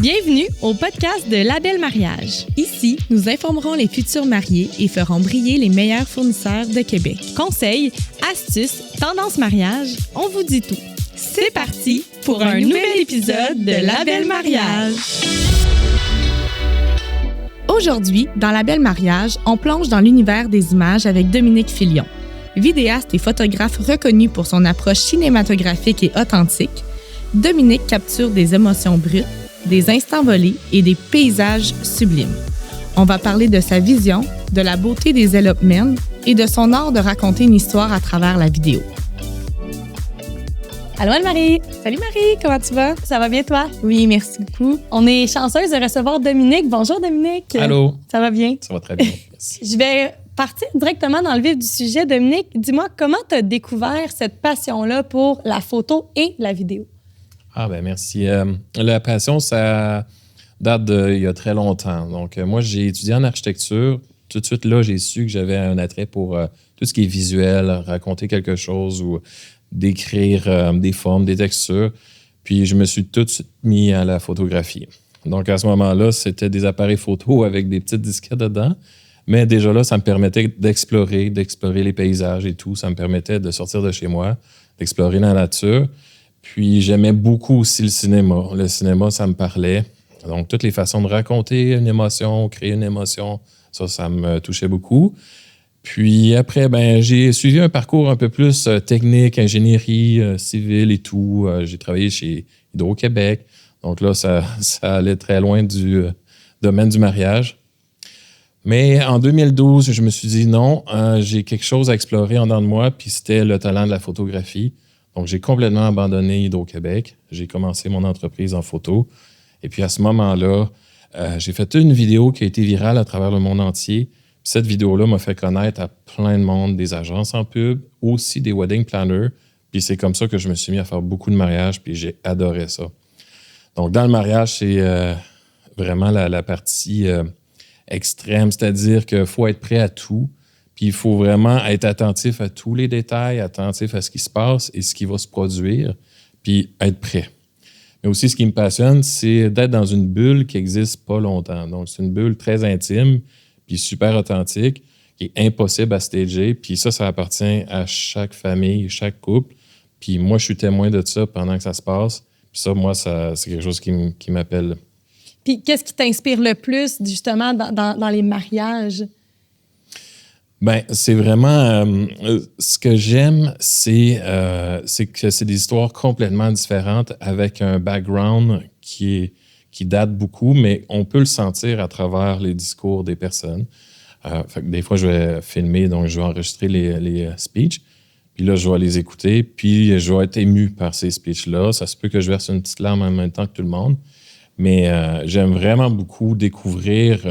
Bienvenue au podcast de Label Mariage. Ici, nous informerons les futurs mariés et ferons briller les meilleurs fournisseurs de Québec. Conseils, astuces, tendances mariage, on vous dit tout. C'est parti pour un nouvel épisode de Label Mariage. Aujourd'hui, dans Label Mariage, on plonge dans l'univers des images avec Dominique Filion. Vidéaste et photographe reconnu pour son approche cinématographique et authentique, Dominique capture des émotions brutes, des instants volés et des paysages sublimes. On va parler de sa vision, de la beauté des elopements et de son art de raconter une histoire à travers la vidéo. Allô Anne-Marie! Salut Marie, comment tu vas? Ça va bien toi? Oui, merci beaucoup. On est chanceuse de recevoir Dominique. Bonjour Dominique! Allô! Ça va bien? Ça va très bien, merci. Je vais partir directement dans le vif du sujet. Dominique, dis-moi, comment tu as découvert cette passion-là pour la photo et la vidéo? Ah ben merci. La passion, ça date d'il y a très longtemps. Donc, moi, j'ai étudié en architecture. Tout de suite, là, j'ai su que j'avais un attrait pour tout ce qui est visuel, raconter quelque chose ou décrire des formes, des textures. Puis, je me suis tout de suite mis à la photographie. Donc, à ce moment-là, c'était des appareils photo avec des petites disquettes dedans. Mais déjà là, ça me permettait d'explorer les paysages et tout. Ça me permettait de sortir de chez moi, d'explorer la nature. Puis j'aimais beaucoup aussi le cinéma. Le cinéma, ça me parlait. Donc, toutes les façons de raconter une émotion, créer une émotion, ça me touchait beaucoup. Puis après, j'ai suivi un parcours un peu plus technique, ingénierie civile et tout. J'ai travaillé chez Hydro-Québec. Donc là, ça allait très loin du domaine du mariage. Mais en 2012, je me suis dit non, j'ai quelque chose à explorer en dedans de moi, puis c'était le talent de la photographie. Donc, j'ai complètement abandonné Hydro-Québec. J'ai commencé mon entreprise en photo. Et puis, à ce moment-là, j'ai fait une vidéo qui a été virale à travers le monde entier. Puis cette vidéo-là m'a fait connaître à plein de monde, des agences en pub, aussi des wedding planners. Puis c'est comme ça que je me suis mis à faire beaucoup de mariages, puis j'ai adoré ça. Donc, dans le mariage, c'est vraiment la partie extrême, c'est-à-dire qu'il faut être prêt à tout. Puis il faut vraiment être attentif à tous les détails, attentif à ce qui se passe et ce qui va se produire, puis être prêt. Mais aussi, ce qui me passionne, c'est d'être dans une bulle qui n'existe pas longtemps. Donc, c'est une bulle très intime, puis super authentique, qui est impossible à stager. Puis ça appartient à chaque famille, chaque couple. Puis moi, je suis témoin de ça pendant que ça se passe. Puis ça, moi, c'est quelque chose qui m'appelle. Puis qu'est-ce qui t'inspire le plus, justement, dans les mariages? C'est vraiment... ce que j'aime, c'est que c'est des histoires complètement différentes avec un background qui date beaucoup, mais on peut le sentir à travers les discours des personnes. Fait que des fois, je vais filmer, donc je vais enregistrer les speeches, puis là, je vais les écouter, puis je vais être ému par ces speeches-là. Ça se peut que je verse une petite larme en même temps que tout le monde, mais j'aime vraiment beaucoup découvrir...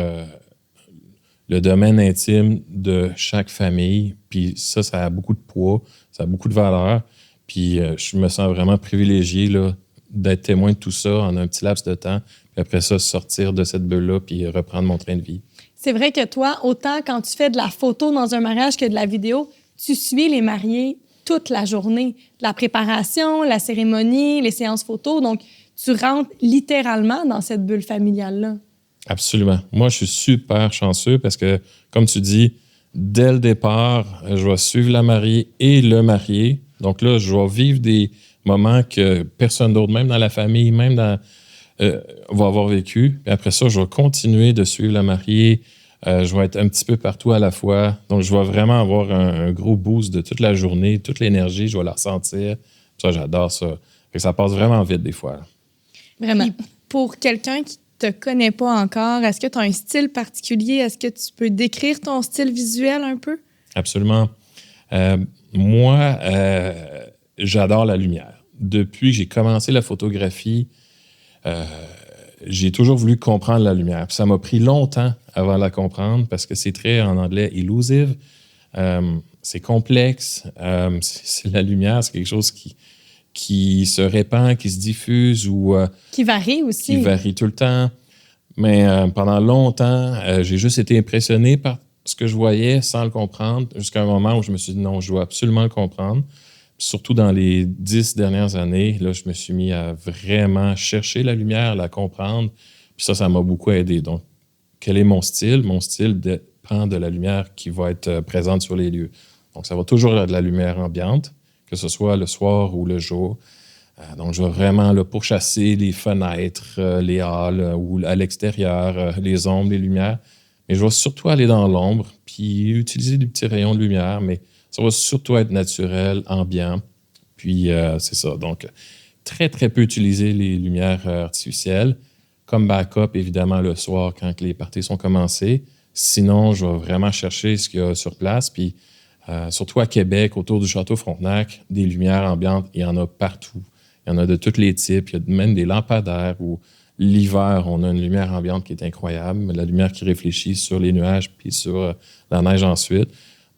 le domaine intime de chaque famille. Puis ça a beaucoup de poids, ça a beaucoup de valeur. Puis je me sens vraiment privilégié là, d'être témoin de tout ça en un petit laps de temps. Puis après ça, sortir de cette bulle-là puis reprendre mon train de vie. C'est vrai que toi, autant quand tu fais de la photo dans un mariage que de la vidéo, tu suis les mariés toute la journée. La préparation, la cérémonie, les séances photos. Donc, tu rentres littéralement dans cette bulle familiale-là. Absolument. Moi, je suis super chanceux parce que, comme tu dis, dès le départ, je vais suivre la mariée et le marié. Donc là, je vais vivre des moments que personne d'autre, même dans la famille, même va avoir vécu. Puis après ça, je vais continuer de suivre la mariée. Je vais être un petit peu partout à la fois. Donc, je vais vraiment avoir un gros boost de toute la journée, toute l'énergie, je vais la ressentir. Ça, j'adore ça. Et ça passe vraiment vite des fois. Vraiment. Puis pour quelqu'un qui te connais pas encore, est-ce que tu as un style particulier? Est-ce que tu peux décrire ton style visuel un peu? Absolument. Moi, j'adore la lumière. Depuis que j'ai commencé la photographie, j'ai toujours voulu comprendre la lumière. Puis ça m'a pris longtemps avant de la comprendre parce que c'est très, en anglais, elusive. C'est complexe. C'est la lumière, c'est quelque chose qui se répand, qui se diffuse ou... qui varie aussi. Qui varie tout le temps. Mais pendant longtemps, j'ai juste été impressionné par ce que je voyais sans le comprendre, jusqu'à un moment où je me suis dit non, je dois absolument le comprendre. surtout dans les 10 dernières années, là, je me suis mis à vraiment chercher la lumière, la comprendre. Puis ça m'a beaucoup aidé. Donc, quel est mon style? Mon style dépend de la lumière qui va être présente sur les lieux. Donc, ça va toujours être de la lumière ambiante, que ce soit le soir ou le jour. Donc, je vais vraiment là, pourchasser les fenêtres, les halls ou à l'extérieur, les ombres, les lumières. Mais je vais surtout aller dans l'ombre puis utiliser des petits rayons de lumière, mais ça va surtout être naturel, ambiant. Puis, c'est ça. Donc, très, très peu utiliser les lumières artificielles. Comme backup, évidemment, le soir, quand les parties sont commencées. Sinon, je vais vraiment chercher ce qu'il y a sur place. Puis, surtout à Québec, autour du Château Frontenac, des lumières ambiantes, il y en a partout. Il y en a de tous les types. Il y a même des lampadaires où l'hiver, on a une lumière ambiante qui est incroyable. La lumière qui réfléchit sur les nuages puis sur la neige ensuite.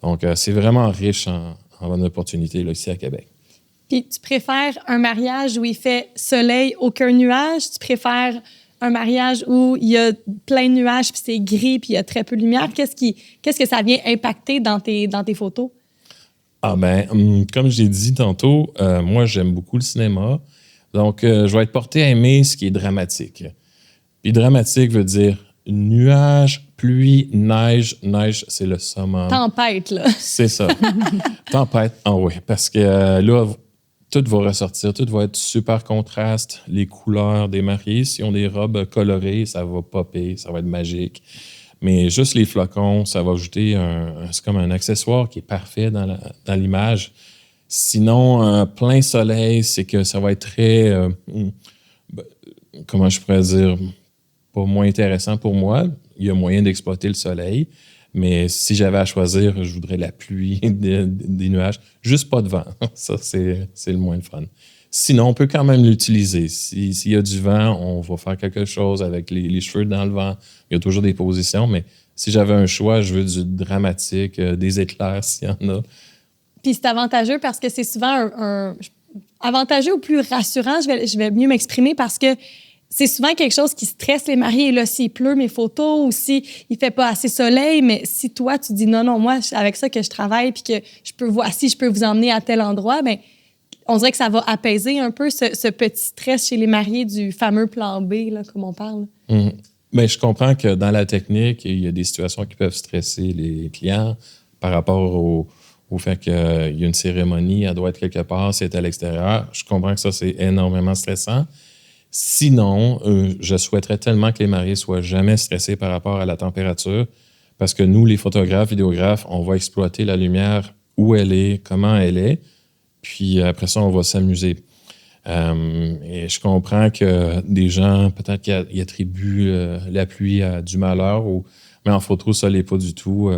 Donc, c'est vraiment riche en opportunités là, ici à Québec. Puis, tu préfères un mariage où il fait soleil, aucun nuage? Tu préfères un mariage où il y a plein de nuages, puis c'est gris, puis il y a très peu de lumière? Qu'est-ce que ça vient impacter dans tes photos? Ah ben, comme j'ai dit tantôt, moi, j'aime beaucoup le cinéma. Donc, je vais être porté à aimer ce qui est dramatique. Puis dramatique veut dire nuages, pluie, neige. Neige, c'est le summum. Tempête, là. C'est ça. Tempête, oui. Parce que là, tout va ressortir, tout va être super contraste. Les couleurs des mariés, si on a des robes colorées, ça va popper, ça va être magique. Mais juste les flocons, ça va ajouter c'est comme un accessoire qui est parfait dans l'image. Sinon, plein soleil, c'est que ça va être très, comment je pourrais dire, pas moins intéressant pour moi. Il y a moyen d'exploiter le soleil. Mais si j'avais à choisir, je voudrais la pluie, des nuages. Juste pas de vent. Ça, c'est le moins de fun. Sinon, on peut quand même l'utiliser. S'il y a du vent, on va faire quelque chose avec les cheveux dans le vent. Il y a toujours des positions, mais si j'avais un choix, je veux du dramatique, des éclairs s'il y en a. Puis c'est avantageux parce que c'est souvent avantageux ou plus rassurant, je vais mieux m'exprimer, parce que c'est souvent quelque chose qui stresse les mariés. Là, s'il pleut mes photos ou s'il ne fait pas assez soleil, mais si toi, tu dis non, moi, c'est avec ça que je travaille puis que je peux vous emmener à tel endroit, bien, on dirait que ça va apaiser un peu ce petit stress chez les mariés du fameux plan B, là, comme on parle. Bien, je comprends que dans la technique, il y a des situations qui peuvent stresser les clients par rapport au fait qu'il y a une cérémonie, elle doit être quelque part, c'est à l'extérieur. Je comprends que ça, c'est énormément stressant. Sinon, je souhaiterais tellement que les mariés soient jamais stressés par rapport à la température, parce que nous, les photographes, vidéographes, on va exploiter la lumière où elle est, comment elle est, puis après ça, on va s'amuser. Et je comprends que des gens, peut-être qu'ils attribuent la pluie à du malheur, mais en photo, ça ne l'est pas du tout.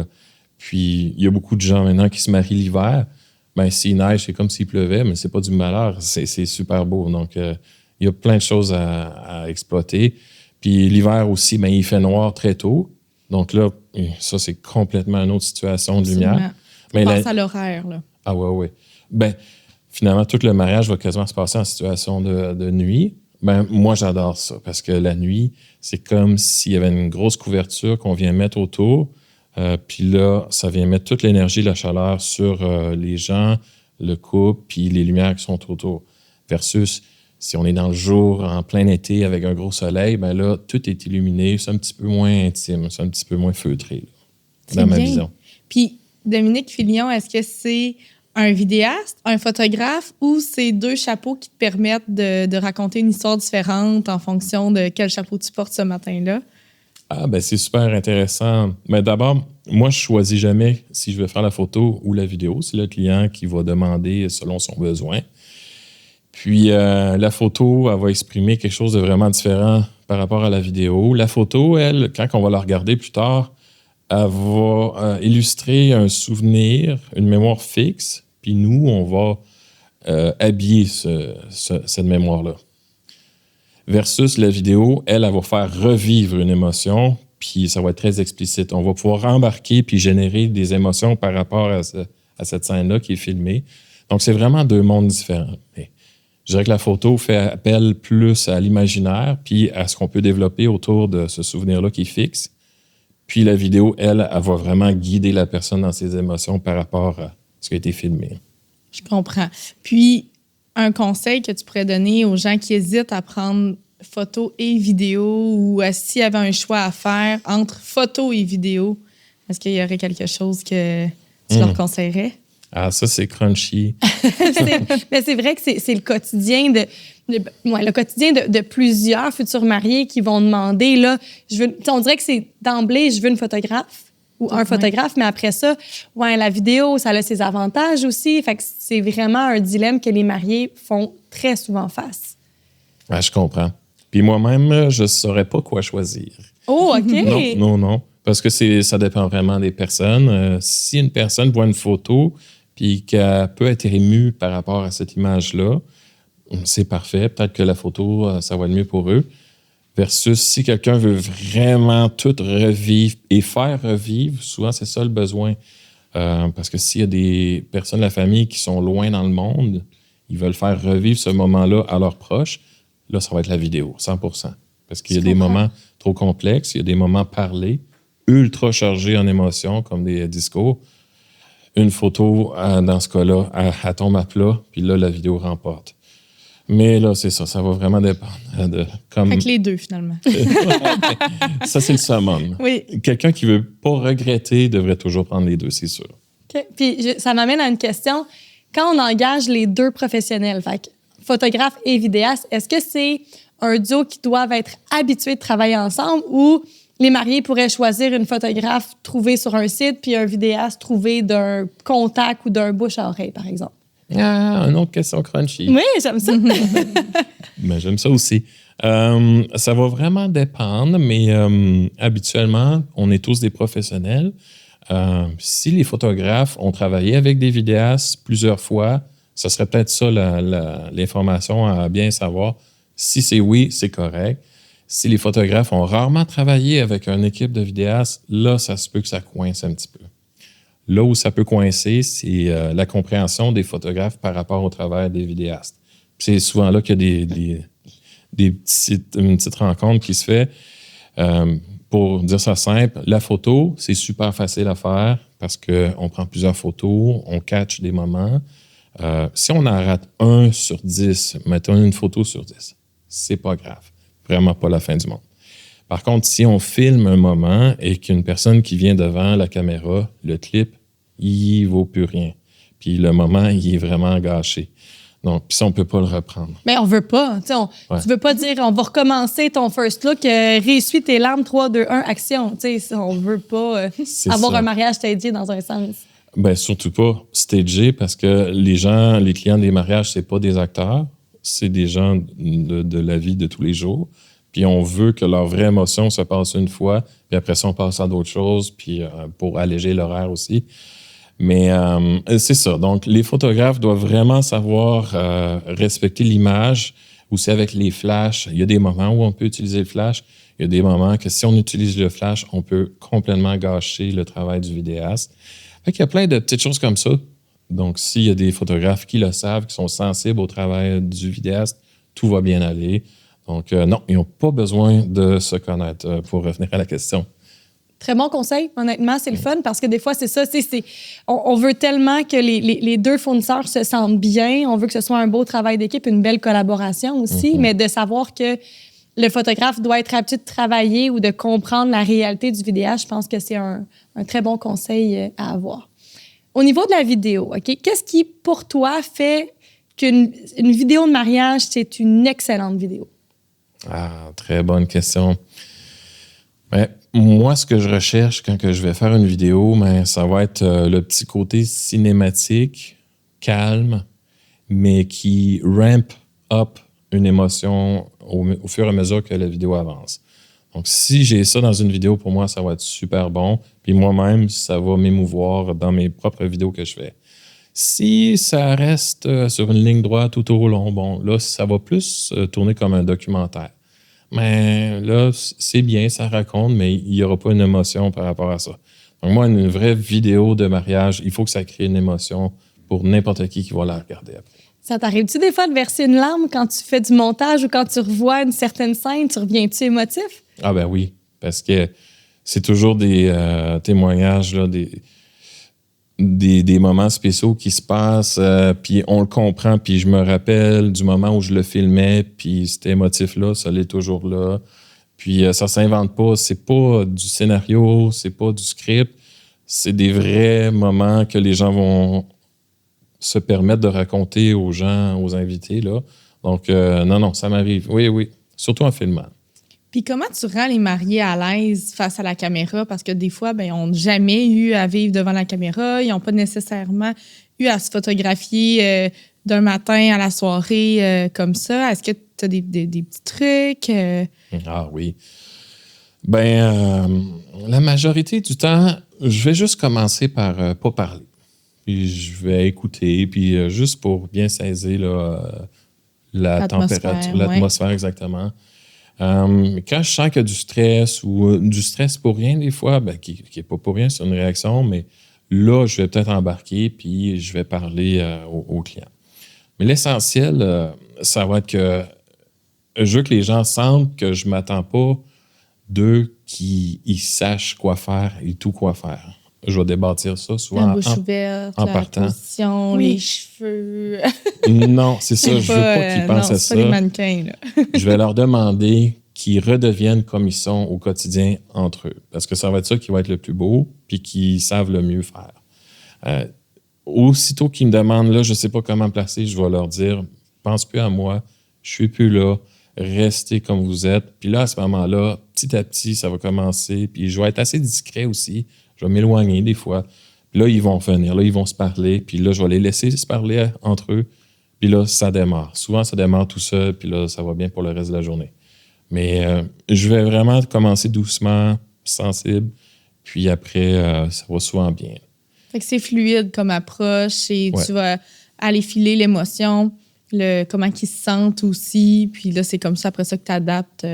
Puis, il y a beaucoup de gens maintenant qui se marient l'hiver. Bien, s'il neige, c'est comme s'il pleuvait, mais c'est pas du malheur, c'est super beau. Donc, il y a plein de choses à exploiter. Puis l'hiver aussi, bien, il fait noir très tôt. Donc là, ça, c'est complètement une autre situation de lumière. Mais pense à l'horaire, là. Ah ouais. Bien, finalement, tout le mariage va quasiment se passer en situation de nuit. Bien, moi, j'adore ça parce que la nuit, c'est comme s'il y avait une grosse couverture qu'on vient mettre autour. Puis là, ça vient mettre toute l'énergie, la chaleur sur les gens, le couple, puis les lumières qui sont autour. Versus si on est dans le jour, en plein été, avec un gros soleil, bien là, tout est illuminé. C'est un petit peu moins intime, c'est un petit peu moins feutré, là, dans ma vision. Puis, Dominique Filion, est-ce que c'est un vidéaste, un photographe, ou c'est deux chapeaux qui te permettent de raconter une histoire différente en fonction de quel chapeau tu portes ce matin-là? Ah, ben c'est super intéressant. Mais d'abord, moi, je choisis jamais si je vais faire la photo ou la vidéo. C'est le client qui va demander selon son besoin. Puis, la photo, elle va exprimer quelque chose de vraiment différent par rapport à la vidéo. La photo, elle, quand on va la regarder plus tard, elle va illustrer un souvenir, une mémoire fixe. Puis nous, on va habiller cette mémoire-là. Versus la vidéo, elle va faire revivre une émotion, puis ça va être très explicite. On va pouvoir embarquer puis générer des émotions par rapport à cette scène-là qui est filmée. Donc, c'est vraiment deux mondes différents. Mais je dirais que la photo fait appel plus à l'imaginaire puis à ce qu'on peut développer autour de ce souvenir-là qui est fixe. Puis la vidéo, elle va vraiment guider la personne dans ses émotions par rapport à ce qui a été filmé. Je comprends. Puis, un conseil que tu pourrais donner aux gens qui hésitent à prendre photo et vidéo ou s'il y avait un choix à faire entre photo et vidéo, est-ce qu'il y aurait quelque chose que tu leur conseillerais? Ah, ça, c'est crunchy. Mais c'est vrai que c'est le quotidien le quotidien de plusieurs futurs mariés qui vont demander, là, on dirait que c'est d'emblée, je veux une photographe ou un photographe, mais après ça, la vidéo, ça a ses avantages aussi. Fait que c'est vraiment un dilemme que les mariés font très souvent face. Ah, je comprends. Puis moi-même, je ne saurais pas quoi choisir. Oh, OK. Non. Parce que ça dépend vraiment des personnes. Si une personne voit une photo puis qu'elle peut être émue par rapport à cette image-là, c'est parfait. Peut-être que la photo, ça va être mieux pour eux. Versus si quelqu'un veut vraiment tout revivre et faire revivre, souvent, c'est ça le besoin. Parce que s'il y a des personnes de la famille qui sont loin dans le monde, ils veulent faire revivre ce moment-là à leurs proches, là, ça va être la vidéo, 100%. Parce qu'il y a des moments trop complexes, il y a des moments parlés, ultra chargés en émotions, comme des discours. Une photo, dans ce cas-là, elle tombe à plat, puis là, la vidéo remporte. Mais là, c'est ça va vraiment dépendre. Avec les deux, finalement. Ça, c'est le summum. Oui. Quelqu'un qui ne veut pas regretter devrait toujours prendre les deux, c'est sûr. OK. Puis ça m'amène à une question. Quand on engage les deux professionnels, fait photographe et vidéaste, est-ce que c'est un duo qui doivent être habitués de travailler ensemble ou les mariés pourraient choisir une photographe trouvée sur un site puis un vidéaste trouvé d'un contact ou d'un bouche à oreille, par exemple? Ah, une autre question crunchy. Oui, j'aime ça. Mais j'aime ça aussi. Ça va vraiment dépendre, mais habituellement, on est tous des professionnels. Si les photographes ont travaillé avec des vidéastes plusieurs fois, ce serait peut-être ça l'information à bien savoir. Si c'est oui, c'est correct. Si les photographes ont rarement travaillé avec une équipe de vidéastes, là, ça se peut que ça coince un petit peu. Là où ça peut coincer, c'est la compréhension des photographes par rapport au travail des vidéastes. Puis c'est souvent là qu'il y a une petite rencontre qui se fait. Pour dire ça simple, la photo, c'est super facile à faire parce qu'on prend plusieurs photos, on catch des moments. Si on en rate 1 sur 10, mettons une photo sur 10, c'est pas grave. Vraiment pas la fin du monde. Par contre, si on filme un moment et qu'une personne qui vient devant la caméra, le clip, il vaut plus rien. Puis le moment, il est vraiment gâché. Donc, puis ça, on peut pas le reprendre. Mais on veut pas. Tu veux pas dire, on va recommencer ton first look, réessuie tes larmes, 3, 2, 1, action. On veut pas avoir un mariage stagé dans un sens. Ben surtout pas stagé parce que les clients des mariages, c'est pas des acteurs, c'est des gens de la vie de tous les jours. Puis on veut que leur vraie émotion se passe une fois, puis après ça, on passe à d'autres choses, puis pour alléger l'horaire aussi. Mais c'est ça. Donc, les photographes doivent vraiment savoir respecter l'image. Aussi avec les flashs, il y a des moments où on peut utiliser le flash. Il y a des moments que si on utilise le flash, on peut complètement gâcher le travail du vidéaste. Fait qu'il y a plein de petites choses comme ça. Donc, s'il y a des photographes qui le savent, qui sont sensibles au travail du vidéaste, tout va bien aller. Donc, non, ils n'ont pas besoin de se connaître pour revenir à la question. Très bon conseil, honnêtement, c'est le fun parce que des fois, c'est ça, on veut tellement que les deux fournisseurs se sentent bien, on veut que ce soit un beau travail d'équipe, une belle collaboration aussi, mais de savoir que le photographe doit être habitué de travailler ou de comprendre la réalité du vidéaste, je pense que c'est un très bon conseil à avoir. Au niveau de la vidéo, OK, qu'est-ce qui, pour toi, fait qu'une vidéo de mariage, c'est une excellente vidéo? Ah, très bonne question. Ben, moi, ce que je recherche quand que je vais faire une vidéo, ça va être le petit côté cinématique, calme, mais qui ramp up une émotion au fur et à mesure que la vidéo avance. Donc, si j'ai ça dans une vidéo, pour moi, ça va être super bon. Puis moi-même, ça va m'émouvoir dans mes propres vidéos que je fais. Si ça reste sur une ligne droite tout au long, bon, là, ça va plus tourner comme un documentaire. Mais là, c'est bien, ça raconte, mais il n'y aura pas une émotion par rapport à ça. Donc, moi, une vraie vidéo de mariage, il faut que ça crée une émotion pour n'importe qui va la regarder après. Ça t'arrive-tu des fois de verser une larme quand tu fais du montage ou quand tu revois une certaine scène? Tu reviens-tu émotif? Ah ben oui, parce que c'est toujours des témoignages, là, des moments spéciaux qui se passent, puis on le comprend, puis je me rappelle du moment où je le filmais, puis cet émotif-là, ça l'est toujours là. Puis ça s'invente pas, c'est pas du scénario, c'est pas du script, c'est des vrais moments que les gens vont se permettre de raconter aux gens, aux invités, là. Donc, non, ça m'arrive. Oui, surtout en filmant. Puis comment tu rends les mariés à l'aise face à la caméra? Parce que des fois, ils n'ont jamais eu à vivre devant la caméra. Ils n'ont pas nécessairement eu à se photographier d'un matin à la soirée comme ça. Est-ce que tu as des petits trucs? Ah oui. La majorité du temps, je vais juste commencer par pas parler. Puis je vais écouter, puis juste pour bien saisir là, la température, l'atmosphère exactement. Quand je sens qu'il y a du stress ou du stress pour rien des fois, qui n'est pas pour rien, c'est une réaction, mais là, je vais peut-être embarquer puis je vais parler au client. Mais l'essentiel, ça va être que je veux que les gens sentent que je ne m'attends pas d'eux qu'ils sachent quoi faire et tout quoi faire. Je vais débâtir ça souvent la bouche ouverte, en la partant. position, les cheveux. Non, c'est ça. Je veux pas qu'ils pensent à ça. C'est pas des mannequins, là. Je vais leur demander qu'ils redeviennent comme ils sont au quotidien entre eux. Parce que ça va être ça qui va être le plus beau, puis qu'ils savent le mieux faire. Aussitôt qu'ils me demandent, là, je ne sais pas comment me placer, je vais leur dire, pense plus à moi, je suis plus là, restez comme vous êtes. Puis là, à ce moment-là, petit à petit, ça va commencer. Puis je vais être assez discret aussi. Je vais m'éloigner des fois. Puis là, ils vont venir, là, ils vont se parler. Puis là, je vais les laisser se parler entre eux. Puis là, ça démarre. Souvent, ça démarre tout seul. Puis là, ça va bien pour le reste de la journée. Mais je vais vraiment commencer doucement, sensible. Puis après, ça va souvent bien. Fait que c'est fluide comme approche et tu vas aller filer l'émotion, comment ils se sentent aussi. Puis là, c'est comme ça, après ça, que tu adaptes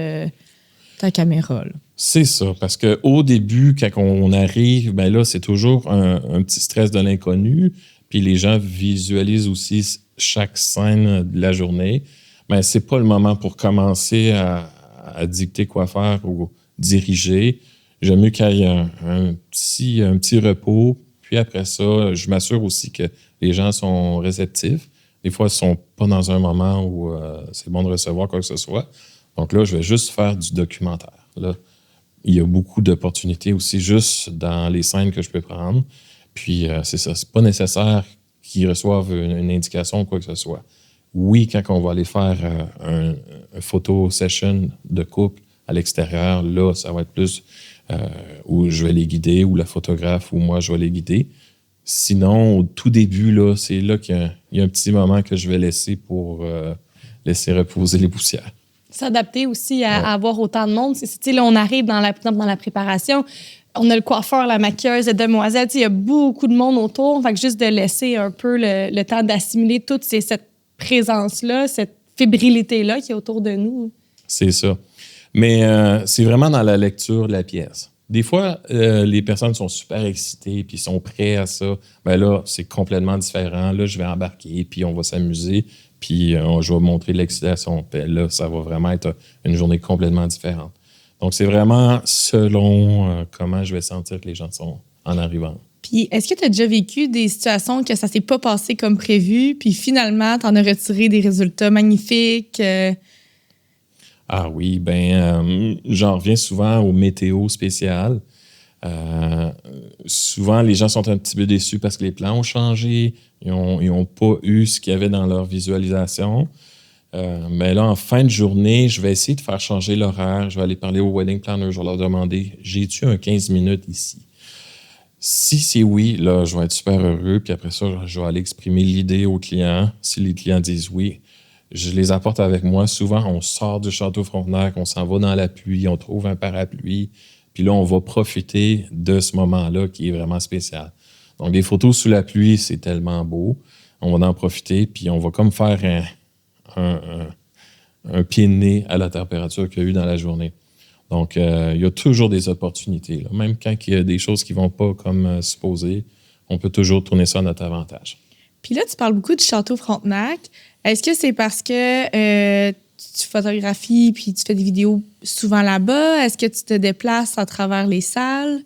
ta caméra. Là. C'est ça, parce qu'au début, quand on arrive, là, c'est toujours un petit stress de l'inconnu. Puis les gens visualisent aussi chaque scène de la journée. Mais c'est pas le moment pour commencer à dicter quoi faire ou diriger. J'aime mieux qu'il y ait un petit repos. Puis après ça, je m'assure aussi que les gens sont réceptifs. Des fois, ils ne sont pas dans un moment où c'est bon de recevoir quoi que ce soit. Donc là, je vais juste faire du documentaire. Là, il y a beaucoup d'opportunités aussi juste dans les scènes que je peux prendre. Puis c'est ça, c'est pas nécessaire qu'ils reçoivent une indication ou quoi que ce soit. Oui, quand on va aller faire un photo session de couple à l'extérieur, là, ça va être plus où je vais les guider, ou la photographe, ou moi, je vais les guider. Sinon, au tout début, là, c'est là qu'il y a un petit moment que je vais laisser pour laisser reposer les poussières. S'adapter aussi à avoir autant de monde. Là, on arrive dans la préparation, on a le coiffeur, la maquilleuse, les demoiselles, il y a beaucoup de monde autour. Fait que juste de laisser un peu le temps d'assimiler toute cette présence-là, cette fébrilité-là qui est autour de nous. C'est ça. Mais c'est vraiment dans la lecture de la pièce. Des fois, les personnes sont super excitées puis sont prêts à ça. Là, c'est complètement différent. Là, je vais embarquer puis on va s'amuser. Puis je vais montrer l'excitation. Puis là, ça va vraiment être une journée complètement différente. Donc, c'est vraiment selon comment je vais sentir que les gens sont en arrivant. Puis, est-ce que tu as déjà vécu des situations que ça s'est pas passé comme prévu, puis finalement, tu en as retiré des résultats magnifiques? Ah oui, j'en reviens souvent aux météos spéciales. Souvent, les gens sont un petit peu déçus parce que les plans ont changé. Ils n'ont pas eu ce qu'il y avait dans leur visualisation. Mais là, en fin de journée, je vais essayer de faire changer l'horaire. Je vais aller parler au wedding planner. Je vais leur demander, j'ai-tu un 15 minutes ici? Si c'est oui, là, je vais être super heureux. Puis après ça, je vais aller exprimer l'idée aux clients. Si les clients disent oui, je les apporte avec moi. Souvent, on sort du Château Frontenac, on s'en va dans la pluie, on trouve un parapluie. Puis là, on va profiter de ce moment-là qui est vraiment spécial. Donc, des photos sous la pluie, c'est tellement beau. On va en profiter, puis on va comme faire un pied de nez à la température qu'il y a eu dans la journée. Donc, il y a toujours des opportunités. Là. Même quand il y a des choses qui ne vont pas comme supposé, on peut toujours tourner ça à notre avantage. Puis là, tu parles beaucoup du Château Frontenac. Est-ce que c'est parce que tu photographies puis tu fais des vidéos souvent là-bas? Est-ce que tu te déplaces à travers les salles?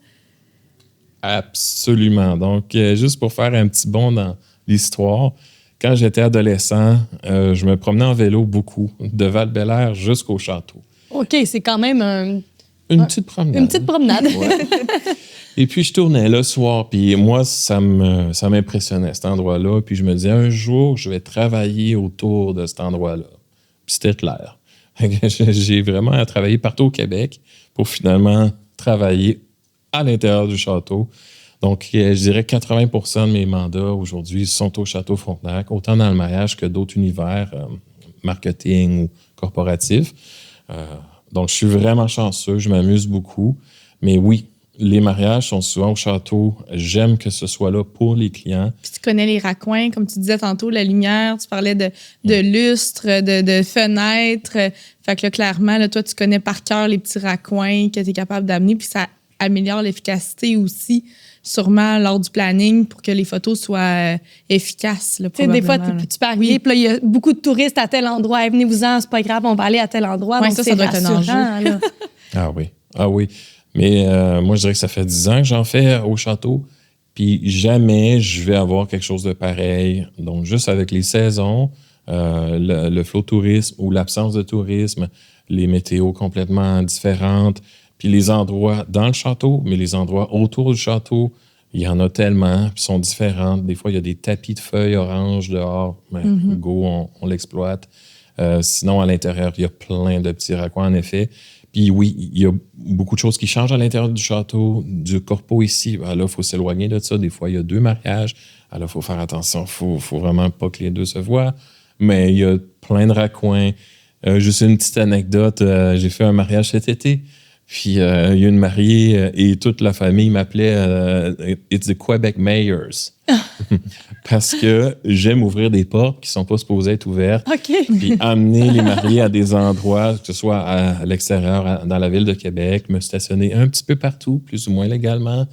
Absolument. Donc, juste pour faire un petit bond dans l'histoire, quand j'étais adolescent, je me promenais en vélo beaucoup, de Val-Bélair jusqu'au château. OK, c'est quand même Une petite promenade. une petite promenade. Ouais. Et puis, je tournais le soir, puis moi, ça m'impressionnait, cet endroit-là. Puis, je me disais, un jour, je vais travailler autour de cet endroit-là. Puis, c'était clair. J'ai vraiment travaillé partout au Québec pour finalement travailler à l'intérieur du château. Donc, je dirais 80% de mes mandats aujourd'hui sont au Château Frontenac, autant dans le mariage que d'autres univers, marketing ou corporatif. Donc, je suis vraiment chanceux, je m'amuse beaucoup. Mais oui, les mariages sont souvent au château. J'aime que ce soit là pour les clients. Puis tu connais les raccoins, comme tu disais tantôt, la lumière, tu parlais de lustres, de fenêtres. Fait que là, clairement, là, toi, tu connais par cœur les petits raccoins que tu es capable d'amener, puis ça améliore l'efficacité aussi, sûrement lors du planning, pour que les photos soient efficaces. Là, des fois, tu peux arriver, puis là, il y a beaucoup de touristes à tel endroit. Hey, venez-ça, c'est pas grave, on va aller à tel endroit. Oui, donc ça doit être un enjeu. là. Ah oui, ah oui. Mais moi, je dirais que ça fait 10 ans que j'en fais au château, puis jamais je vais avoir quelque chose de pareil. Donc, juste avec les saisons, le flow tourisme ou l'absence de tourisme, les météos complètement différentes, puis les endroits dans le château, mais les endroits autour du château, il y en a tellement, puis sont différents. Des fois, il y a des tapis de feuilles oranges dehors. Go, on l'exploite. Sinon, à l'intérieur, il y a plein de petits raccoins, en effet. Puis oui, il y a beaucoup de choses qui changent à l'intérieur du château, du corpo ici. Ben là, il faut s'éloigner de ça. Des fois, il y a 2 mariages. Alors, il faut faire attention. Il ne faut vraiment pas que les 2 se voient. Mais il y a plein de raccoins. Juste une petite anecdote. J'ai fait un mariage cet été. Puis, il y a une mariée et toute la famille m'appelait It's the Quebec Mayors. Parce que j'aime ouvrir des portes qui ne sont pas supposées être ouvertes. OK. Puis amener les mariés à des endroits, que ce soit à l'extérieur, dans la ville de Québec, me stationner un petit peu partout, plus ou moins légalement.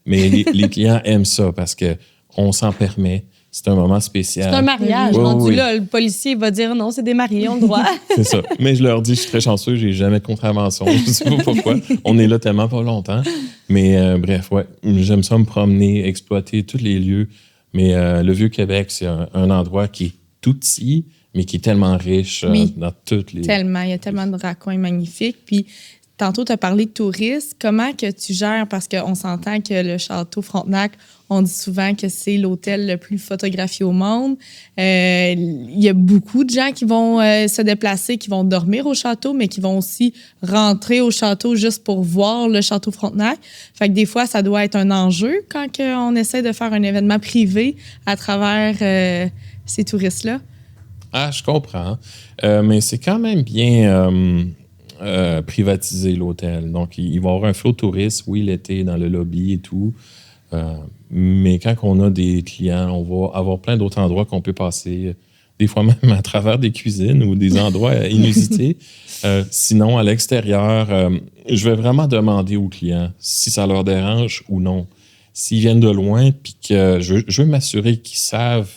Mais les clients aiment ça parce qu'on s'en permet. C'est un moment spécial. C'est un mariage. Oui, Rendu oui. là, le policier va dire non, c'est des mariés, on a le droit. C'est ça. Mais je leur dis, je suis très chanceux, j'ai jamais de contravention. Je sais pas pourquoi. On est là tellement pas longtemps. Mais bref, ouais, j'aime ça me promener, exploiter tous les lieux. Mais le Vieux-Québec, c'est un endroit qui est tout petit, mais qui est tellement riche dans toutes les... Tellement. Il y a tellement de raccoins magnifiques. Puis, tantôt, tu as parlé de touristes. Comment que tu gères? Parce qu'on s'entend que le Château Frontenac, on dit souvent que c'est l'hôtel le plus photographié au monde. Il y a beaucoup de gens qui vont se déplacer, qui vont dormir au château, mais qui vont aussi rentrer au château juste pour voir le Château Frontenac. Fait que des fois, ça doit être un enjeu quand on essaie de faire un événement privé à travers ces touristes-là. Ah, je comprends. Mais c'est quand même bien privatisé, l'hôtel. Donc, il va y avoir un flot de touristes, oui, l'été, dans le lobby et tout. Mais quand on a des clients, on va avoir plein d'autres endroits qu'on peut passer, des fois même à travers des cuisines ou des endroits inusités. Sinon, à l'extérieur, je vais vraiment demander aux clients si ça leur dérange ou non. S'ils viennent de loin, puis que je veux m'assurer qu'ils savent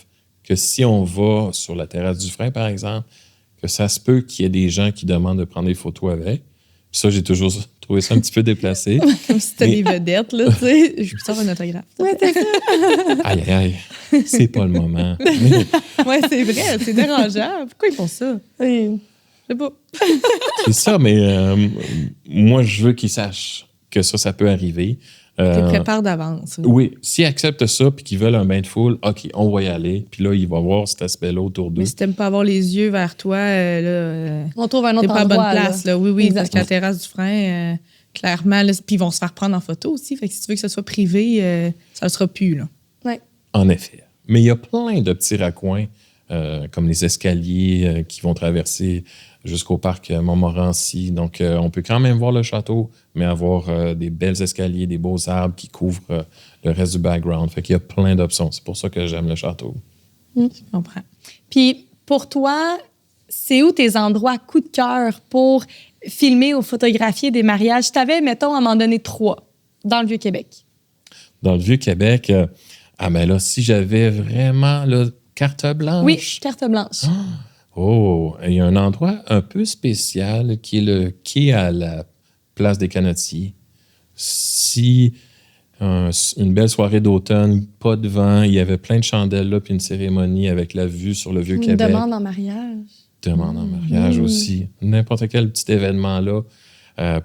que si on va sur la terrasse du Frein, par exemple, que ça se peut qu'il y ait des gens qui demandent de prendre des photos avec. Puis ça, j'ai toujours trouvé ça un petit peu déplacé. Comme si c'était des vedettes, là, tu sais. Je peux faire un autographe. Ouais, c'est ça. Aïe, aïe, c'est pas le moment. Ouais, c'est vrai, c'est dérangeant. Pourquoi ils font ça? Oui. Je sais pas. C'est ça, mais moi, je veux qu'ils sachent que ça peut arriver. Tu te prépares d'avance. Oui, s'ils acceptent ça puis qu'ils veulent un bain de foule, OK, on va y aller. Puis là, il va voir cet aspect-là autour d'eux. Mais si t'aimes pas avoir les yeux vers toi, On trouve un autre t'es pas à endroit. bonne place. Là. Oui, Exactement. parce qu'à la terrasse du Frein, clairement, là, puis ils vont se faire prendre en photo aussi. Fait que si tu veux que ce soit privé, ça ne sera plus. Là. Ouais. En effet. Mais il y a plein de petits raccoins, comme les escaliers qui vont traverser jusqu'au parc Montmorency. Donc, on peut quand même voir le château, mais avoir des belles escaliers, des beaux arbres qui couvrent le reste du background. Fait qu'il y a plein d'options. C'est pour ça que j'aime le château. Je comprends. Puis, pour toi, c'est où tes endroits coup de cœur pour filmer ou photographier des mariages? Tu avais, mettons, à m'en donner 3 dans le Vieux-Québec. Dans le Vieux-Québec, mais là, si j'avais vraiment là, carte blanche. Oui, carte blanche. Oh, il y a un endroit un peu spécial qui est le quai à la place des Canotiers. Si Une belle soirée d'automne, pas de vent. Il y avait plein de chandelles là, puis une cérémonie avec la vue sur le Vieux-Québec. Une demande en mariage. Demande en mariage aussi. N'importe quel petit événement là.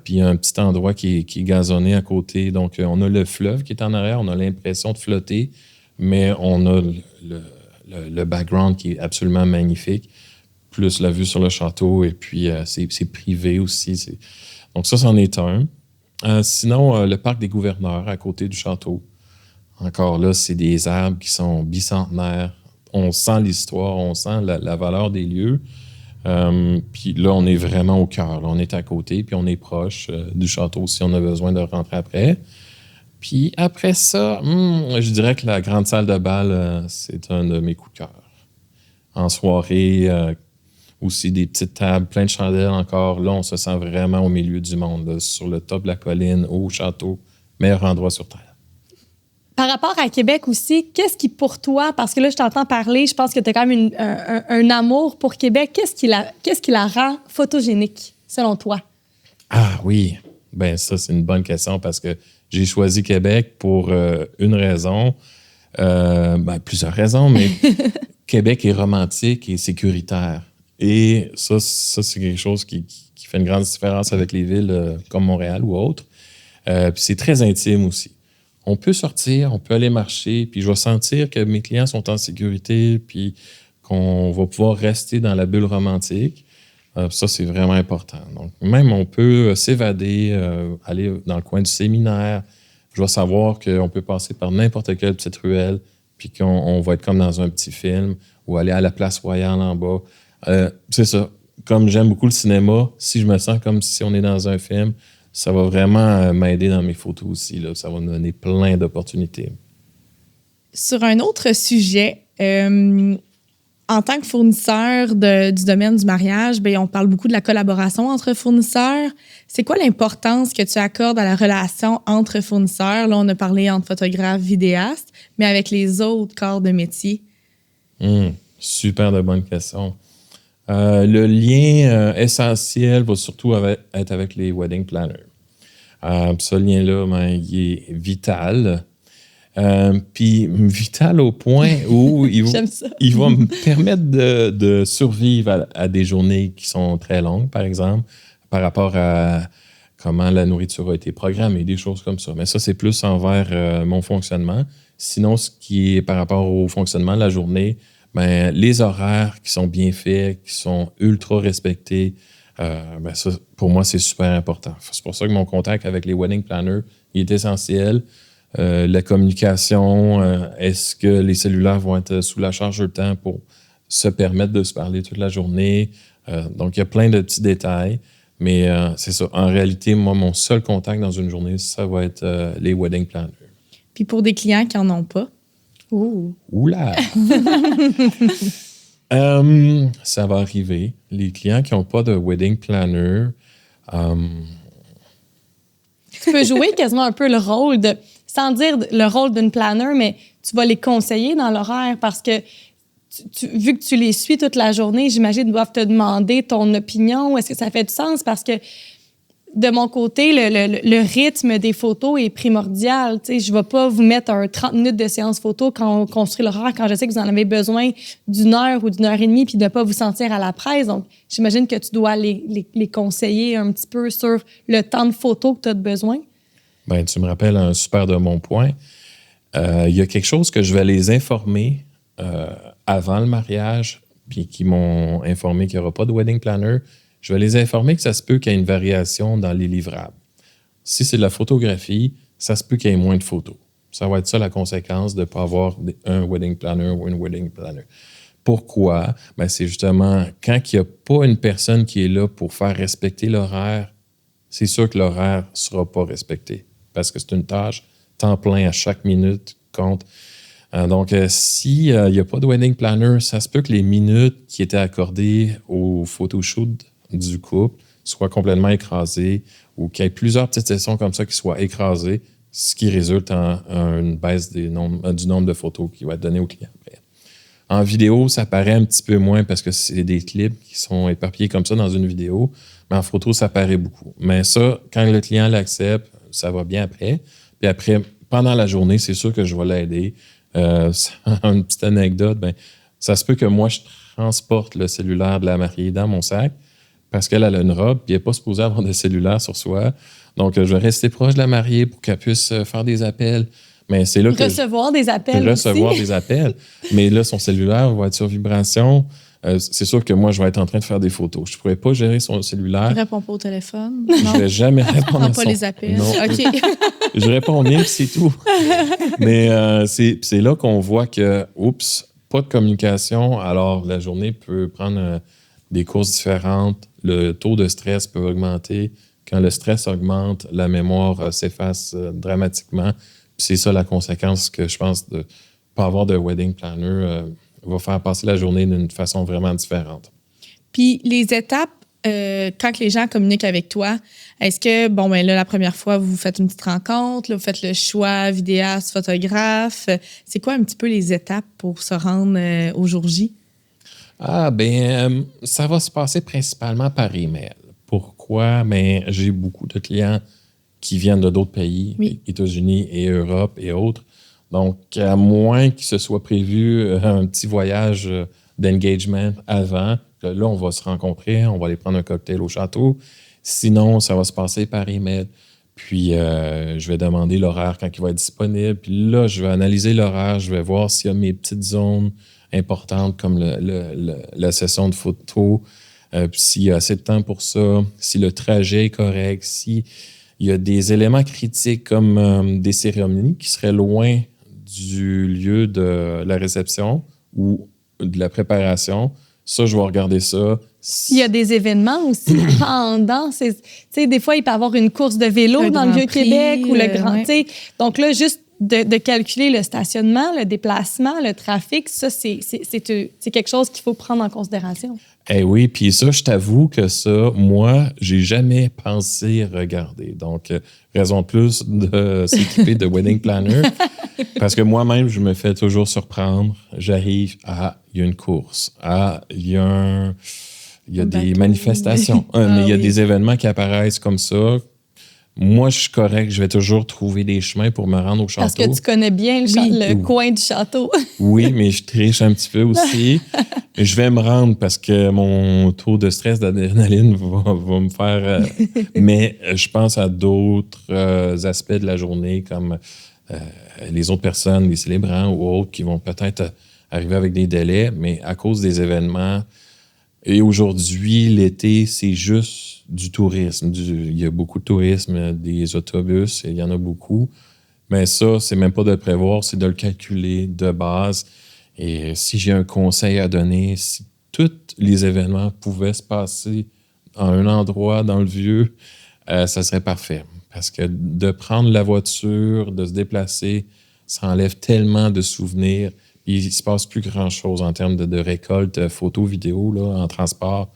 Puis il y a un petit endroit qui est gazonné à côté. Donc, on a le fleuve qui est en arrière. On a l'impression de flotter, mais on a le background qui est absolument magnifique, plus la vue sur le château. Et puis, c'est privé aussi. Donc, ça, c'en est un. Sinon, le parc des gouverneurs à côté du château. Encore là, c'est des arbres qui sont bicentenaires. On sent l'histoire, on sent la valeur des lieux. Puis là, on est vraiment au cœur. Là. On est à côté, puis on est proche du château si on a besoin de rentrer après. Puis après ça, je dirais que la grande salle de bal, c'est un de mes coups de cœur. En soirée, aussi des petites tables, plein de chandelles encore. Là, on se sent vraiment au milieu du monde, là, sur le top de la colline, au château. Meilleur endroit sur Terre. Par rapport à Québec aussi, qu'est-ce qui, pour toi, parce que là, je t'entends parler, je pense que tu as quand même un amour pour Québec. Qu'est-ce qui la rend photogénique, selon toi? Ah oui, ben ça, c'est une bonne question parce que j'ai choisi Québec pour une raison, plusieurs raisons, mais Québec est romantique et sécuritaire. Et ça c'est quelque chose qui fait une grande différence avec les villes comme Montréal ou autres. Puis c'est très intime aussi. On peut sortir, on peut aller marcher, puis je vais sentir que mes clients sont en sécurité, puis qu'on va pouvoir rester dans la bulle romantique. Ça, c'est vraiment important. Donc, même on peut s'évader, aller dans le coin du séminaire. Je vais savoir qu'on peut passer par n'importe quelle petite ruelle, puis qu'on va être comme dans un petit film, ou aller à la Place Royale en bas. C'est ça. Comme j'aime beaucoup le cinéma, si je me sens comme si on est dans un film, ça va vraiment m'aider dans mes photos aussi. Là. Ça va me donner plein d'opportunités. Sur un autre sujet, en tant que fournisseur du domaine du mariage, on parle beaucoup de la collaboration entre fournisseurs. C'est quoi l'importance que tu accordes à la relation entre fournisseurs? Là, on a parlé entre photographes, vidéastes, mais avec les autres corps de métier. Super de bonne question. Le lien essentiel va surtout être avec les wedding planners. Ce lien-là, il est vital. Puis vital au point où il va me permettre de survivre à des journées qui sont très longues, par exemple, par rapport à comment la nourriture a été programmée, des choses comme ça. Mais ça, c'est plus envers mon fonctionnement. Sinon, ce qui est par rapport au fonctionnement de la journée, les horaires qui sont bien faits, qui sont ultra respectés, ça, pour moi, c'est super important. C'est pour ça que mon contact avec les wedding planners, il est essentiel. La communication, est-ce que les cellulaires vont être sous la charge de temps pour se permettre de se parler toute la journée? Donc, il y a plein de petits détails. Mais c'est ça. En réalité, moi, mon seul contact dans une journée, ça va être les wedding planners. Puis pour des clients qui n'en ont pas? Oula! Ça va arriver. Les clients qui n'ont pas de wedding planner... Tu peux jouer quasiment un peu le rôle de... Sans dire le rôle d'une planner, mais tu vas les conseiller dans l'horaire parce que vu que tu les suis toute la journée, j'imagine qu'ils doivent te demander ton opinion. Est-ce que ça fait du sens? Parce que de mon côté, le rythme des photos est primordial. Je ne vais pas vous mettre un 30 minutes de séance photo quand on construit l'horaire, quand je sais que vous en avez besoin d'une heure ou d'une heure et demie, puis de ne pas vous sentir à la presse. Donc, j'imagine que tu dois les conseiller un petit peu sur le temps de photo que tu as besoin. Tu me rappelles un super de mon point. Il y a quelque chose que je vais les informer avant le mariage, puis qui m'ont informé qu'il n'y aura pas de wedding planner. Je vais les informer que ça se peut qu'il y ait une variation dans les livrables. Si c'est de la photographie, ça se peut qu'il y ait moins de photos. Ça va être ça la conséquence de ne pas avoir un wedding planner ou une wedding planner. Pourquoi? C'est justement quand il n'y a pas une personne qui est là pour faire respecter l'horaire, c'est sûr que l'horaire ne sera pas respecté parce que c'est une tâche temps plein à chaque minute compte. Donc, s'il n'y a pas de wedding planner, ça se peut que les minutes qui étaient accordées au photoshoot du couple soient complètement écrasées ou qu'il y ait plusieurs petites sessions comme ça qui soient écrasées, ce qui résulte en une baisse du nombre de photos qui va être donné au client. En vidéo, ça paraît un petit peu moins parce que c'est des clips qui sont éparpillés comme ça dans une vidéo, mais en photo, ça paraît beaucoup. Mais ça, quand le client l'accepte, ça va bien après. Puis après, pendant la journée, c'est sûr que je vais l'aider. Une petite anecdote, ça se peut que moi, je transporte le cellulaire de la mariée dans mon sac parce qu'elle a une robe et elle n'est pas supposée avoir de cellulaire sur soi. Donc, je vais rester proche de la mariée pour qu'elle puisse faire des appels. Mais c'est là que recevoir des appels recevoir aussi. des appels. Mais là, son cellulaire va être sur vibration. C'est sûr que moi, je vais être en train de faire des photos. Je ne pourrais pas gérer son cellulaire. Tu réponds pas au téléphone? Je ne vais jamais répondre à pas son... les appels. Non. OK. Je réponds bien, c'est tout. Mais c'est là qu'on voit que, pas de communication. Alors, la journée peut prendre des courses différentes. Le taux de stress peut augmenter. Quand le stress augmente, la mémoire s'efface dramatiquement. Puis c'est ça la conséquence que je pense de ne pas avoir de wedding planner va faire passer la journée d'une façon vraiment différente. Puis les étapes, quand les gens communiquent avec toi, est-ce que, là, la première fois, vous faites une petite rencontre, là, vous faites le choix, vidéaste, photographe. C'est quoi un petit peu les étapes pour se rendre au jour J? Ça va se passer principalement par email. Pourquoi? J'ai beaucoup de clients qui viennent de d'autres pays, oui. États-Unis et Europe et autres. Donc, à moins qu'il se soit prévu un petit voyage d'engagement avant, là, on va se rencontrer, on va aller prendre un cocktail au château. Sinon, ça va se passer par email. Puis, je vais demander l'horaire quand il va être disponible. Puis là, je vais analyser l'horaire, je vais voir s'il y a mes petites zones importantes comme la session de photo, puis s'il y a assez de temps pour ça, si le trajet est correct, s'il y a des éléments critiques comme des cérémonies qui seraient loin du lieu de la réception ou de la préparation. Ça, je vais regarder ça. Il y a des événements aussi pendant. Tu sais, des fois, il peut y avoir une course de vélo dans le Vieux-Québec ou le Grand. Ouais. Donc là, juste de calculer le stationnement, le déplacement, le trafic, ça, c'est quelque chose qu'il faut prendre en considération. Oui, puis ça, je t'avoue que ça, moi, j'ai jamais pensé regarder. Donc, raison de plus de s'équiper de wedding planner. Parce que moi-même, je me fais toujours surprendre. J'arrive, il y a une course. Il y a des manifestations. Mais il y a des événements qui apparaissent comme ça. Moi, je suis correct. Je vais toujours trouver des chemins pour me rendre au château. Parce que tu connais bien le coin du château. Oui, mais je triche un petit peu aussi. Je vais me rendre parce que mon taux de stress, d'adrénaline va me faire... mais je pense à d'autres aspects de la journée comme les autres personnes, les célébrants ou autres qui vont peut-être arriver avec des délais, mais à cause des événements... Et aujourd'hui, l'été, c'est juste du tourisme. Il y a beaucoup de tourisme, des autobus, il y en a beaucoup. Mais ça, c'est même pas de le prévoir, c'est de le calculer de base. Et si j'ai un conseil à donner, si tous les événements pouvaient se passer à un endroit dans le Vieux, ça serait parfait. Parce que de prendre la voiture, de se déplacer, ça enlève tellement de souvenirs. Il ne se passe plus grand-chose en termes de récolte, photo, vidéo, là, en transport.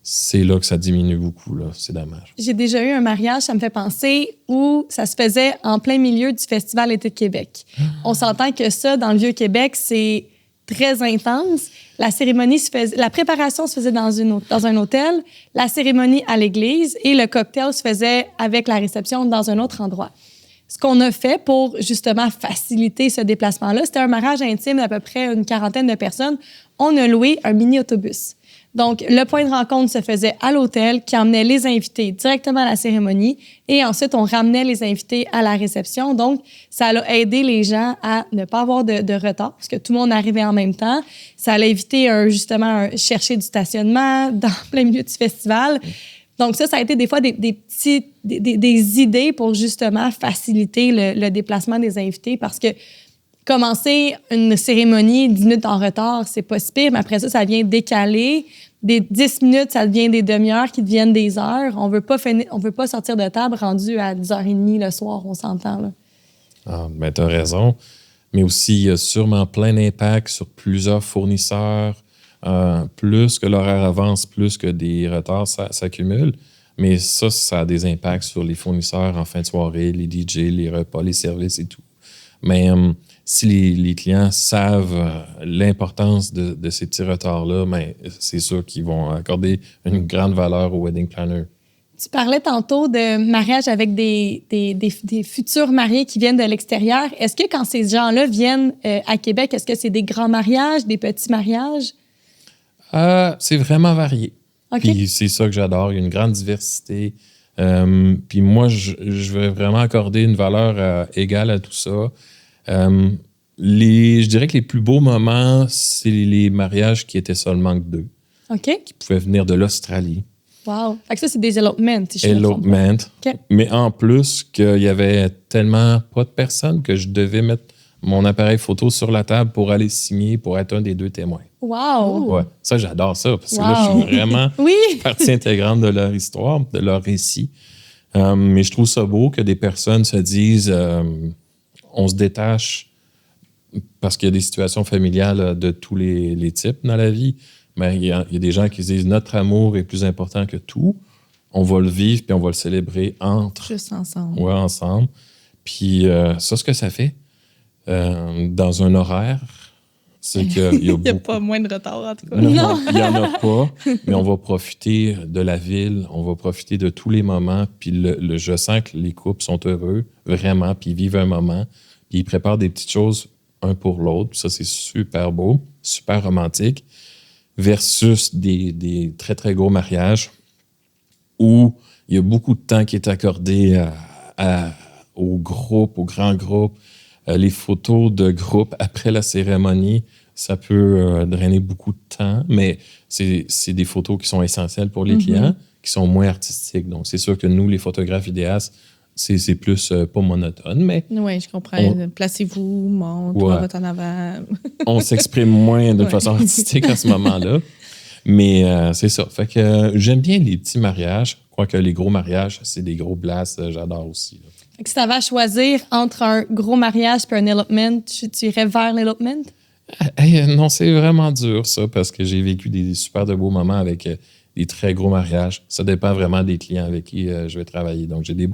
C'est là que ça diminue beaucoup, là. C'est dommage. J'ai déjà eu un mariage, ça me fait penser, où ça se faisait en plein milieu du Festival Été de Québec. On s'entend que ça, dans le Vieux-Québec, c'est très intense. La préparation se faisait dans un hôtel, la cérémonie à l'église et le cocktail se faisait avec la réception dans un autre endroit. Ce qu'on a fait pour, justement, faciliter ce déplacement-là, c'était un mariage intime d'à peu près une quarantaine de personnes. On a loué un mini-autobus. Donc, le point de rencontre se faisait à l'hôtel qui emmenait les invités directement à la cérémonie et ensuite, on ramenait les invités à la réception. Donc, ça a aidé les gens à ne pas avoir de retard parce que tout le monde arrivait en même temps. Ça a évité, chercher du stationnement dans plein milieu du festival. Donc ça a été des fois des idées pour justement faciliter le déplacement des invités parce que commencer une cérémonie 10 minutes en retard, c'est pas si pire, mais après ça vient décaler. Des 10 minutes, ça devient des demi-heures qui deviennent des heures. On veut pas sortir de table rendu à 10h30 le soir, on s'entend, là. T'as raison. Mais aussi, il y a sûrement plein d'impacts sur plusieurs fournisseurs. Plus que l'horaire avance, plus que des retards s'accumulent. Mais ça a des impacts sur les fournisseurs en fin de soirée, les DJ, les repas, les services et tout. Mais si les clients savent l'importance de ces petits retards-là, c'est sûr qu'ils vont accorder une grande valeur au wedding planner. Tu parlais tantôt de mariage avec des futurs mariés qui viennent de l'extérieur. Est-ce que quand ces gens-là viennent à Québec, est-ce que c'est des grands mariages, des petits mariages? C'est vraiment varié. OK. Puis c'est ça que j'adore. Il y a une grande diversité. Puis moi, je veux vraiment accorder une valeur égale à tout ça. Je dirais que les plus beaux moments, c'est les mariages qui étaient seulement que 2, OK. qui pouvaient venir de l'Australie. Wow. Fait que ça, c'est des elopements, si je me trompe pas. Elopement. OK. Mais en plus, qu'il y avait tellement pas de personnes que je devais mettre mon appareil photo sur la table pour aller signer, pour être un des 2 témoins. Wow. Ouais. Ça, j'adore ça, parce que là, Wow. je suis vraiment Oui. partie intégrante de leur histoire, de leur récit. Mais je trouve ça beau que des personnes se disent on se détache parce qu'il y a des situations familiales de tous les types dans la vie. Mais il y a des gens qui se disent notre amour est plus important que tout. On va le vivre puis on va le célébrer Juste ensemble. Ouais, ensemble. Puis ça, ce que ça fait dans un horaire, c'est qu'il y a Il n'y a beaucoup. pas moins de retard, en tout cas. Non, il n'y en a pas, mais on va profiter de la ville, on va profiter de tous les moments, puis je sens que les couples sont heureux, vraiment, puis ils vivent un moment, puis ils préparent des petites choses un pour l'autre, ça c'est super beau, super romantique, versus des très, très gros mariages où il y a beaucoup de temps qui est accordé au groupe, au grand groupe. Les photos de groupe après la cérémonie, ça peut drainer beaucoup de temps, mais c'est des photos qui sont essentielles pour les clients, qui sont moins artistiques. Donc, c'est sûr que nous, les photographes vidéastes, c'est plus pas monotone, mais Oui, je comprends. Placez-vous, montre, Ouais. votre en avant. on s'exprime moins d'une Ouais. façon artistique à ce moment-là. Mais c'est ça. Fait que j'aime bien les petits mariages, quoique les gros mariages, c'est des gros blasts, j'adore aussi. Là. Fait que si tu avais à choisir entre un gros mariage et un elopement, tu irais vers l'elopement? Hey, non, c'est vraiment dur, ça, parce que j'ai vécu des super de beaux moments avec des très gros mariages. Ça dépend vraiment des clients avec qui je vais travailler. Donc, j'ai des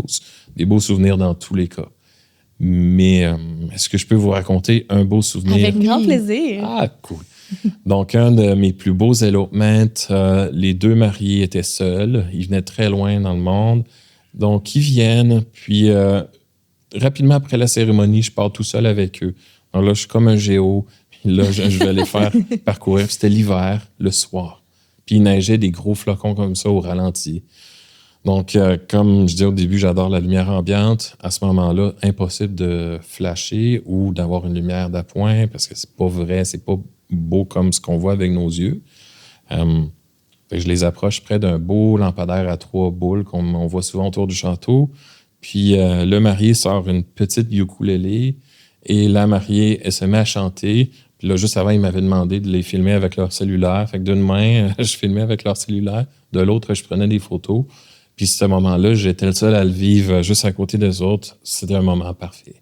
beaux souvenirs dans tous les cas. Mais est-ce que je peux vous raconter un beau souvenir? Avec grand Oui. plaisir. Ah, cool. Donc, un de mes plus beaux elopements, les 2 mariés étaient seuls. Ils venaient très loin dans le monde. Donc, ils viennent, puis rapidement après la cérémonie, je pars tout seul avec eux. Donc là, je suis comme un géo. Puis là, je vais les faire parcourir. Puis c'était l'hiver, le soir. Puis il neigeait des gros flocons comme ça au ralenti. Donc, comme je disais au début, j'adore la lumière ambiante. À ce moment-là, impossible de flasher ou d'avoir une lumière d'appoint parce que c'est pas vrai, c'est pas beau comme ce qu'on voit avec nos yeux. Fait que je les approche près d'un beau lampadaire à 3 boules qu'on voit souvent autour du château. Puis le marié sort une petite ukulélé et la mariée, elle se met à chanter. Puis là, juste avant, il m'avait demandé de les filmer avec leur cellulaire. Fait que d'une main, je filmais avec leur cellulaire. De l'autre, je prenais des photos. Puis ce moment-là, j'étais le seul à le vivre juste à côté des autres. C'était un moment parfait.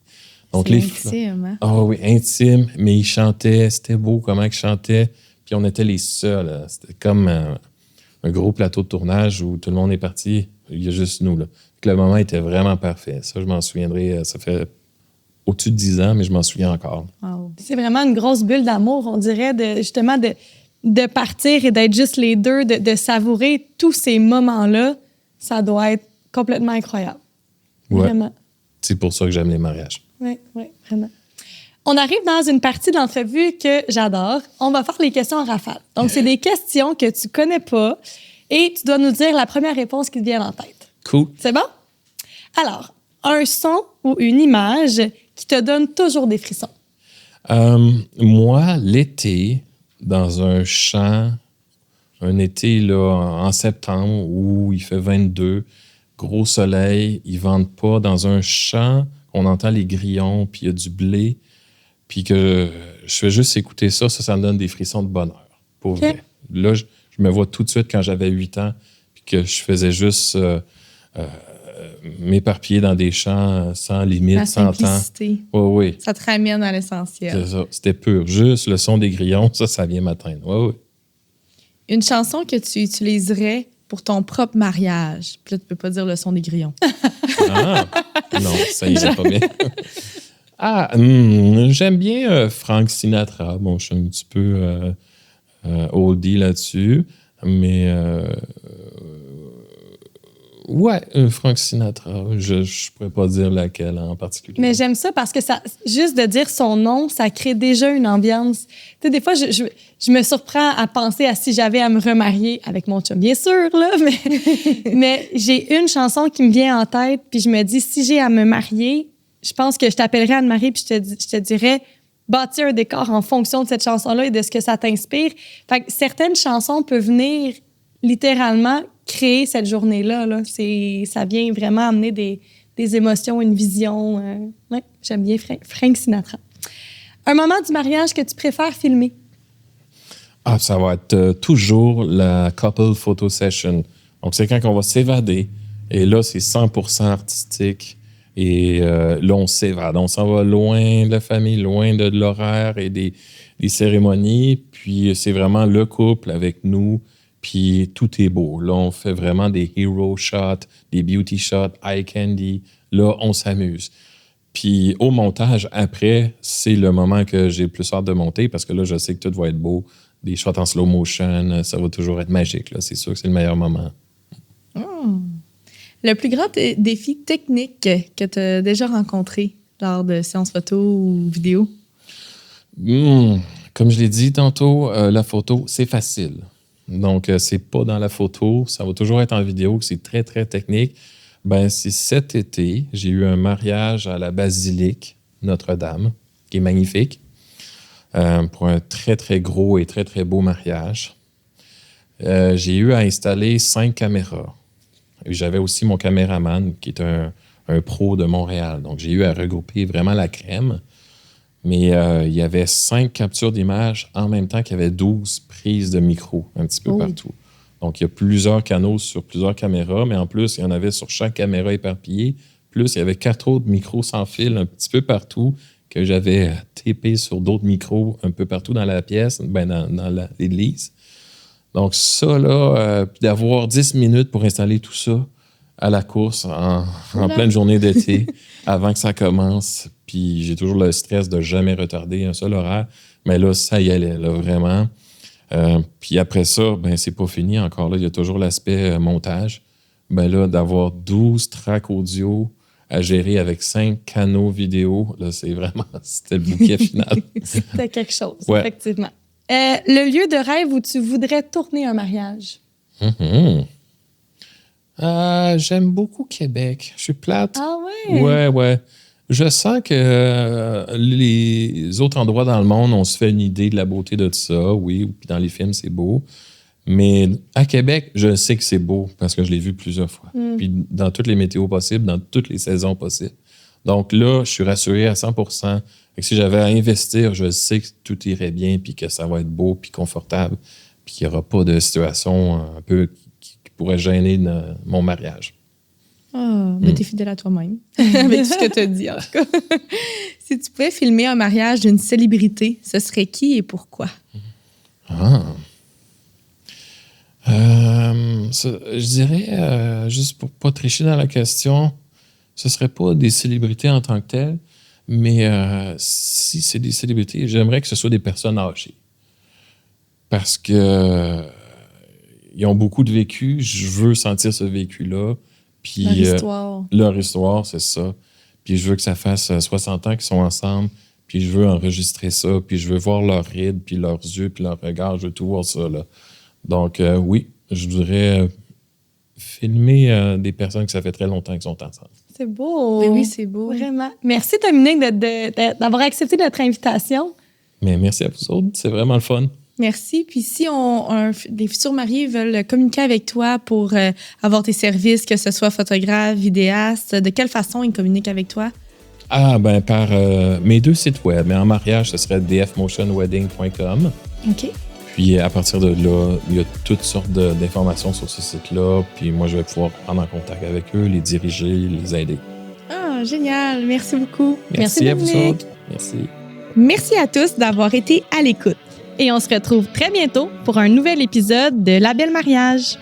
Donc, C'est les intime, hein? Ah oui, intime, mais ils chantaient, c'était beau comment ils chantaient. Puis on était les seuls. Là. C'était comme un gros plateau de tournage où tout le monde est parti. Il y a juste nous. Là. Donc, le moment était vraiment parfait. Ça, je m'en souviendrai. Ça fait au-dessus de 10 ans, mais je m'en souviens encore. Wow. C'est vraiment une grosse bulle d'amour, on dirait, justement de partir et d'être juste les deux, de savourer tous ces moments-là. Ça doit être complètement incroyable. Ouais. Vraiment. C'est pour ça que j'aime les mariages. Oui, vraiment. On arrive dans une partie de l'entrevue que j'adore. On va faire les questions en rafale. Donc, c'est des questions que tu connais pas et tu dois nous dire la première réponse qui te vient en tête. Cool. C'est bon? Alors, un son ou une image qui te donne toujours des frissons. Moi, l'été, dans un champ, un été là, en septembre où il fait 22, gros soleil, ils ne vendent pas dans un champ, on entend les grillons, puis il y a du blé, puis que je fais juste écouter ça, ça me donne des frissons de bonheur, pour vrai. Là, je me vois tout de suite quand j'avais 8 ans, puis que je faisais juste m'éparpiller dans des champs sans limite, La sans temps. simplicité. Oui. Ça te ramène à l'essentiel. C'est ça. C'était pur. Juste le son des grillons, ça vient m'atteindre. Oui. Une chanson que tu utiliserais pour ton propre mariage. Puis là, tu peux pas dire le son des grillons. Ah, non, ça irait pas bien. J'aime bien Frank Sinatra. Bon, je suis un petit peu oldie là-dessus. Mais Ouais, Frank Sinatra. Je pourrais pas dire laquelle en particulier. Mais j'aime ça parce que ça, juste de dire son nom, ça crée déjà une ambiance. Tu sais, des fois, je me surprends à penser à si j'avais à me remarier avec mon chum, bien sûr, là, mais j'ai une chanson qui me vient en tête, puis je me dis, si j'ai à me marier, je pense que je t'appellerais Anne-Marie, puis je te dirais, bâtir un décor en fonction de cette chanson-là et de ce que ça t'inspire. Fait que certaines chansons peuvent venir littéralement créer cette journée-là. Là. Ça vient vraiment amener des émotions, une vision. Ouais, j'aime bien Frank Sinatra. Un moment du mariage que tu préfères filmer? Ah, ça va être toujours la couple photo session. Donc, c'est quand on va s'évader. Et là, c'est 100% artistique. Et là, on s'évade. On s'en va loin de la famille, loin de l'horaire et des cérémonies. Puis, c'est vraiment le couple avec nous. Puis tout est beau. Là, on fait vraiment des hero shots, des beauty shots, eye candy. Là, on s'amuse. Puis au montage, après, c'est le moment que j'ai le plus hâte de monter parce que là, je sais que tout va être beau. Des shots en slow motion, ça va toujours être magique. Là. C'est sûr que c'est le meilleur moment. Le plus grand défi technique que tu as déjà rencontré lors de séances photo ou vidéo? Comme je l'ai dit tantôt, la photo, c'est facile. Donc, c'est pas dans la photo, ça va toujours être en vidéo, c'est très, très technique. Ben, c'est cet été, j'ai eu un mariage à la basilique Notre-Dame, qui est magnifique, pour un très, très gros et très, très beau mariage. J'ai eu à installer 5 caméras. J'avais aussi mon caméraman, qui est un pro de Montréal. Donc, j'ai eu à regrouper vraiment la crème. Mais il y avait 5 captures d'images en même temps qu'il y avait 12 prises de micro un petit peu partout. Donc, il y a plusieurs canaux sur plusieurs caméras, mais en plus, il y en avait sur chaque caméra éparpillée. Plus, il y avait 4 autres micros sans fil un petit peu partout que j'avais tapé sur d'autres micros un peu partout dans la pièce, dans l'église. Donc, ça, là, d'avoir 10 minutes pour installer tout ça à la course en pleine journée d'été avant que ça commence. Puis j'ai toujours le stress de jamais retarder un seul horaire. Mais là, ça y allait, là, vraiment. Puis après ça, ben c'est pas fini encore. Là, il y a toujours l'aspect montage. Ben là, d'avoir 12 tracks audio à gérer avec 5 canaux vidéo, là, c'était le bouquet final. C'était quelque chose, ouais. Effectivement. Le lieu de rêve où tu voudrais tourner un mariage? J'aime beaucoup Québec. Je suis plate. Ah ouais? Ouais. Je sens que les autres endroits dans le monde, on se fait une idée de la beauté de tout ça. Oui, puis dans les films, c'est beau. Mais à Québec, je sais que c'est beau parce que je l'ai vu plusieurs fois. Puis dans toutes les météos possibles, dans toutes les saisons possibles. Donc là, je suis rassuré à 100%. Et si j'avais à investir, je sais que tout irait bien puis que ça va être beau puis confortable puis qu'il n'y aura pas de situation un peu qui pourrait gêner mon mariage. Mais t'es fidèle à toi-même, avec tout ce que tu as dit, en tout cas. Si tu pouvais filmer un mariage d'une célébrité, ce serait qui et pourquoi? Je dirais, juste pour pas tricher dans la question, ce serait pas des célébrités en tant que telles, mais si c'est des célébrités, j'aimerais que ce soit des personnes âgées. Parce que ils ont beaucoup de vécu, je veux sentir ce vécu-là. Puis, leur histoire, c'est ça. Puis je veux que ça fasse 60 ans qu'ils sont ensemble, puis je veux enregistrer ça, puis je veux voir leurs rides, puis leurs yeux, puis leurs regards, je veux tout voir ça, là. Donc, oui, je voudrais filmer des personnes que ça fait très longtemps qu'ils sont ensemble. C'est beau! Mais oui, c'est beau. Vraiment. Merci, Dominique, d'avoir accepté notre invitation. Mais merci à vous autres, c'est vraiment le fun. Merci. Puis si des futurs mariés veulent communiquer avec toi pour avoir tes services, que ce soit photographe, vidéaste, de quelle façon ils communiquent avec toi? Par mes 2 sites web. Mais en mariage, ce serait dfmotionwedding.com. OK. Puis à partir de là, il y a toutes sortes d'informations sur ce site-là. Puis moi, je vais pouvoir prendre en contact avec eux, les diriger, les aider. Ah, génial. Merci beaucoup. Merci à vous autres. Merci. Merci à tous d'avoir été à l'écoute. Et on se retrouve très bientôt pour un nouvel épisode de La Belle Mariage.